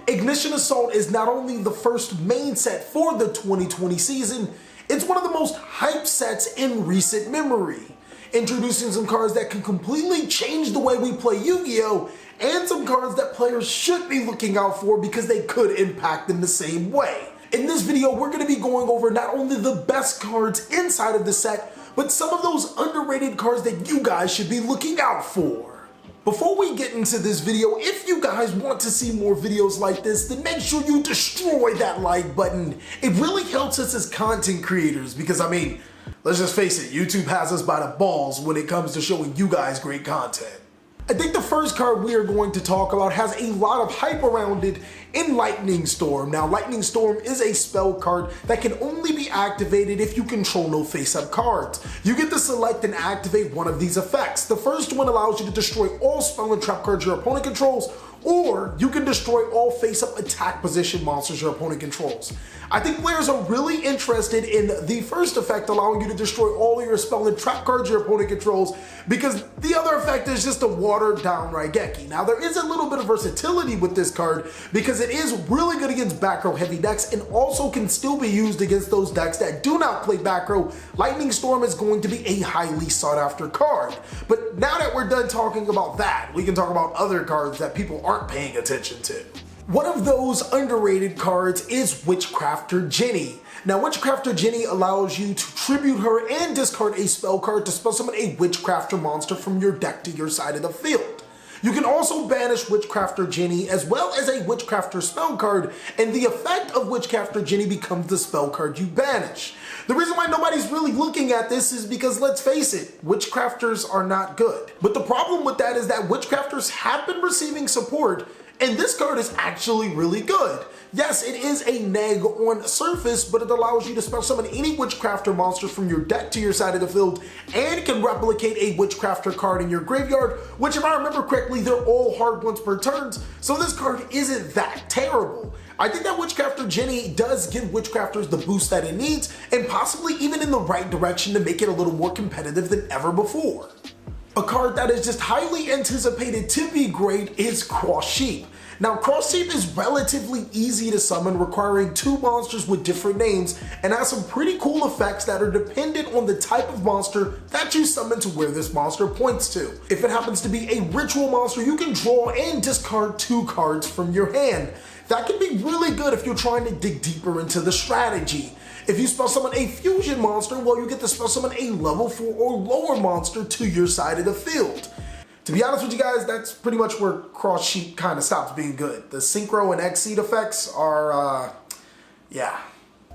Ignition Assault is not only the first main set for the 2020 season, it's one of the most hyped sets in recent memory, introducing some cards that can completely change the way we play Yu-Gi-Oh! And some cards that players should be looking out for because they could impact in the same way. In this video, we're going to be going over not only the best cards inside of the set, but some of those underrated cards that you guys should be looking out for. Before we get into this video, if you guys want to see more videos like this, then make sure you destroy that like button. It really helps us as content creators because, I mean, let's just face it, YouTube has us by the balls when it comes to showing you guys great content. I think the first card we are going to talk about has a lot of hype around it in Lightning Storm. Now, Lightning Storm is a spell card that can only be activated if you control no face-up cards. You get to select and activate one of these effects. The first one allows you to destroy all spell and trap cards your opponent controls, or you can destroy all face-up attack position monsters your opponent controls. I think players are really interested in the first effect, allowing you to destroy all of your spell and trap cards your opponent controls, because the other effect is just a watered down Raigeki. Now, there is a little bit of versatility with this card because it is really good against back row heavy decks and also can still be used against those decks that do not play back row. Lightning Storm is going to be a highly sought after card. But now that we're done talking about that, we can talk about other cards that people aren't paying attention to. One of those underrated cards is Witchcrafter Jenny. Now, Witchcrafter Jenny allows you to tribute her and discard a spell card to spell summon a Witchcrafter monster from your deck to your side of the field. You can also banish Witchcrafter Jenny as well as a Witchcrafter spell card, and the effect of Witchcrafter Jenny becomes the spell card you banish. The reason why nobody's really looking at this is because, let's face it, Witchcrafters are not good. But the problem with that is that Witchcrafters have been receiving support, and this card is actually really good. Yes, it is a neg on surface, but it allows you to spell summon any Witchcrafter monsters from your deck to your side of the field, and can replicate a Witchcrafter card in your graveyard, which, if I remember correctly, they're all hard ones per turn, so this card isn't that terrible. I think that Witchcrafter Jenny does give Witchcrafters the boost that it needs, and possibly even in the right direction to make it a little more competitive than ever before. A card that is just highly anticipated to be great is Cross Sheep. Now, Cross Sheep is relatively easy to summon, requiring two monsters with different names, and has some pretty cool effects that are dependent on the type of monster that you summon to where this monster points to. If it happens to be a ritual monster, you can draw and discard two cards from your hand. That can be really good if you're trying to dig deeper into the strategy. If you spell summon a fusion monster, well, you get to spell summon a level 4 or lower monster to your side of the field. To be honest with you guys, that's pretty much where Cross Sheep kind of stops being good. The Synchro and Exceed effects are, yeah.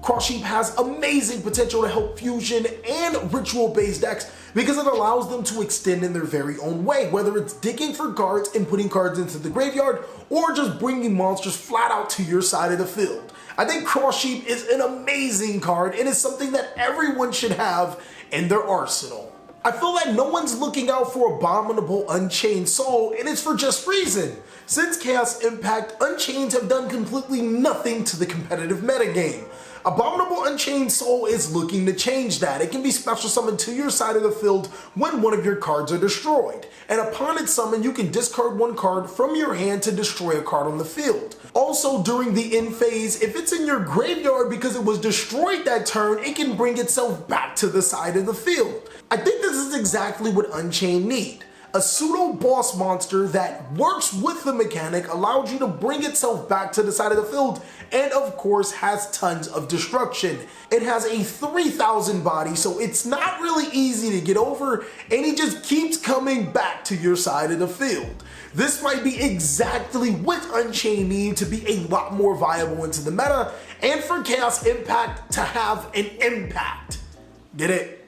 Cross Sheep has amazing potential to help fusion and ritual-based decks because it allows them to extend in their very own way, whether it's digging for cards and putting cards into the graveyard, or just bringing monsters flat out to your side of the field. I think Cross Sheep is an amazing card and is something that everyone should have in their arsenal. I feel like no one's looking out for Abominable Unchained Soul, and it's for just reason. Since Chaos Impact, Unchained have done completely nothing to the competitive metagame. Abominable Unchained Soul is looking to change that. It can be special summoned to your side of the field when one of your cards are destroyed. And upon its summon, you can discard one card from your hand to destroy a card on the field. Also, during the end phase, if it's in your graveyard because it was destroyed that turn, it can bring itself back to the side of the field. I think this is exactly what Unchained need. A pseudo-boss monster that works with the mechanic, allows you to bring itself back to the side of the field, and of course has tons of destruction. It has a 3000 body, so it's not really easy to get over, and it just keeps coming back to your side of the field. This might be exactly what Unchained need to be a lot more viable into the meta, and for Chaos Impact to have an impact. Get it?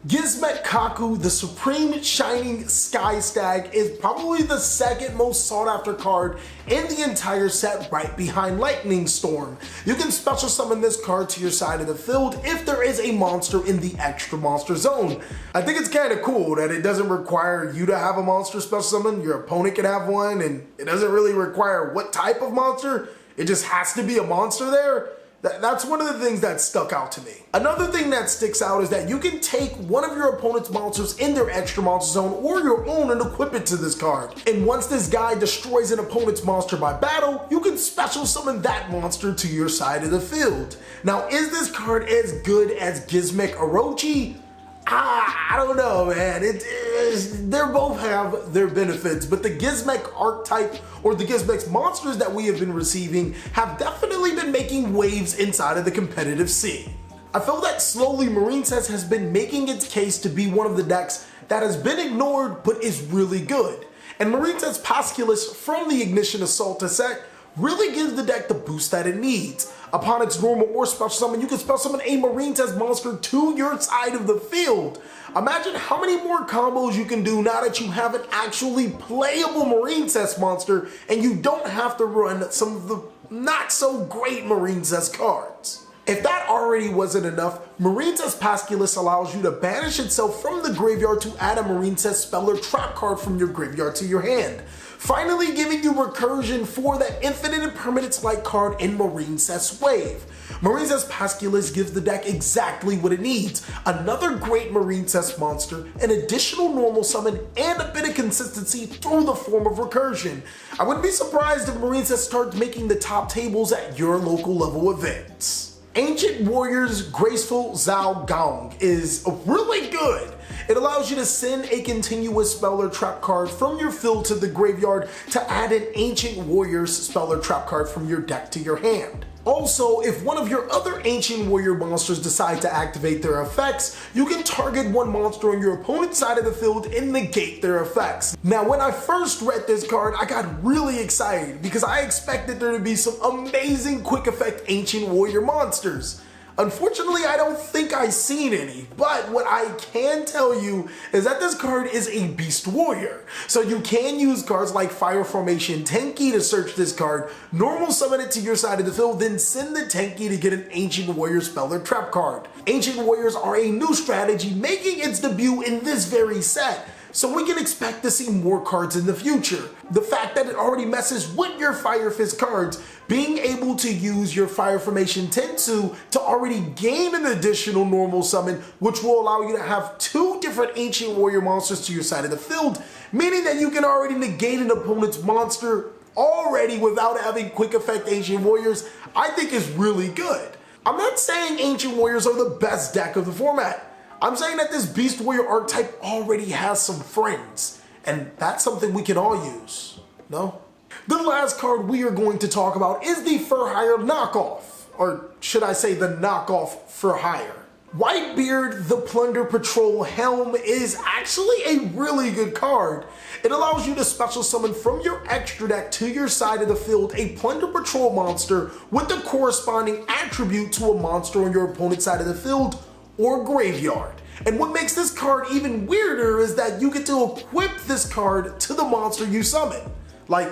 Gizmet Kaku, the Supreme Shining Sky Stag, is probably the second most sought after card in the entire set, right behind Lightning Storm. You can special summon this card to your side of the field if there is a monster in the extra monster zone. I think it's kind of cool that it doesn't require you to have a monster special summon, your opponent can have one, and it doesn't really require what type of monster, it just has to be a monster there. That's one of the things that stuck out to me. Another thing that sticks out is that you can take one of your opponent's monsters in their extra monster zone or your own and equip it to this card. And once this guy destroys an opponent's monster by battle, you can special summon that monster to your side of the field. Now, is this card as good as Gizmek Orochi? I don't know, man. They both have their benefits, but the Gizmek archetype or the Gizmek's monsters that we have been receiving have definitely been making waves inside of the competitive scene. I feel that slowly Marincess has been making its case to be one of the decks that has been ignored but is really good. And Marincess Pasculus from the Ignition Assault set really gives the deck the boost that it needs. Upon its normal or special summon, you can special summon a Marincess monster to your side of the field. Imagine how many more combos you can do now that you have an actually playable Marincess monster and you don't have to run some of the not so great Marincess cards. If that already wasn't enough, Marincess Pasculus allows you to banish itself from the graveyard to add a Marincess spell or trap card from your graveyard to your hand, finally giving you recursion for that infinite impermanence-like card in Marincess Wave. Marincess Pasculus gives the deck exactly what it needs: another great Marincess monster, an additional normal summon, and a bit of consistency through the form of recursion. I wouldn't be surprised if Marincess starts making the top tables at your local level events. Ancient Warrior's Graceful Zhao Gong is really good. It allows you to send a continuous spell or trap card from your field to the graveyard to add an Ancient Warrior's spell or trap card from your deck to your hand. Also, if one of your other Ancient Warrior monsters decide to activate their effects, you can target one monster on your opponent's side of the field and negate their effects. Now, when I first read this card, I got really excited because I expected there to be some amazing quick effect Ancient Warrior monsters. Unfortunately, I don't think I've seen any, but what I can tell you is that this card is a Beast Warrior. So you can use cards like Fire Formation Tenki to search this card, normal summon it to your side of the field, then send the Tenki to get an Ancient Warrior spell or trap card. Ancient Warriors are a new strategy making its debut in this very set, so we can expect to see more cards in the future. The fact that it already messes with your Fire Fist cards, being able to use your Fire Formation Tensu to already gain an additional normal summon, which will allow you to have two different Ancient Warrior monsters to your side of the field, meaning that you can already negate an opponent's monster already without having quick effect Ancient Warriors, I think is really good. I'm not saying Ancient Warriors are the best deck of the format. I'm saying that this Beast Warrior archetype already has some friends, and that's something we can all use, no? The last card we are going to talk about is the For Hire knockoff, or should I say the knockoff For Hire. Whitebeard the Plunder Patrol Helm is actually a really good card. It allows you to special summon from your extra deck to your side of the field a Plunder Patrol monster with the corresponding attribute to a monster on your opponent's side of the field or graveyard. And what makes this card even weirder is that you get to equip this card to the monster you summon. Like,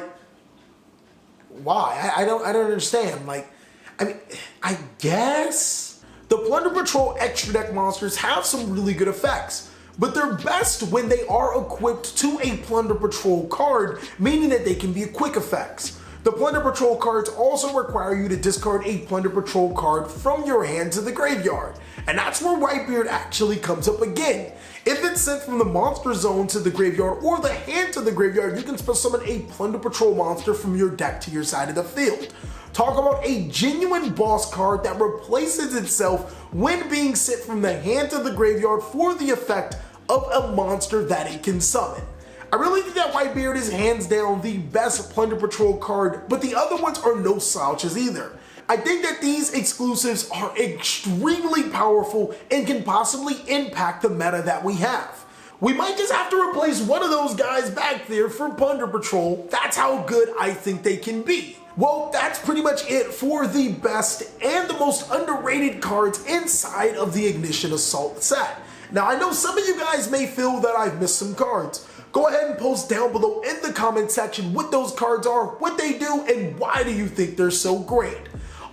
why? I don't understand. Like, I mean, I guess the Plunder Patrol extra deck monsters have some really good effects, but they're best when they are equipped to a Plunder Patrol card, meaning that they can be quick effects. The Plunder Patrol cards also require you to discard a Plunder Patrol card from your hand to the graveyard, and that's where Whitebeard actually comes up again. If it's sent from the monster zone to the graveyard or the hand to the graveyard, you can special summon a Plunder Patrol monster from your deck to your side of the field. Talk about a genuine boss card that replaces itself when being sent from the hand to the graveyard for the effect of a monster that it can summon. I really think that Whitebeard is hands down the best Plunder Patrol card, but the other ones are no slouches either. I think that these exclusives are extremely powerful and can possibly impact the meta that we have. We might just have to replace one of those guys back there for Plunder Patrol. That's how good I think they can be. Well, that's pretty much it for the best and the most underrated cards inside of the Ignition Assault set. Now, I know some of you guys may feel that I've missed some cards. Go ahead and post down below in the comment section what those cards are, what they do, and why do you think they're so great.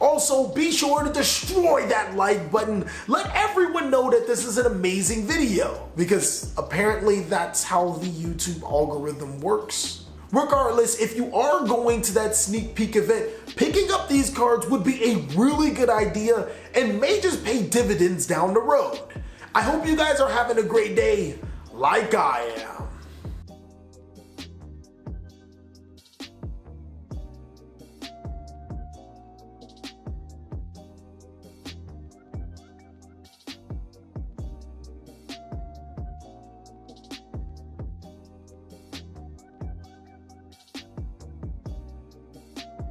Also, be sure to destroy that like button. Let everyone know that this is an amazing video, because apparently that's how the YouTube algorithm works. Regardless, if you are going to that sneak peek event, picking up these cards would be a really good idea and may just pay dividends down the road. I hope you guys are having a great day, like I am.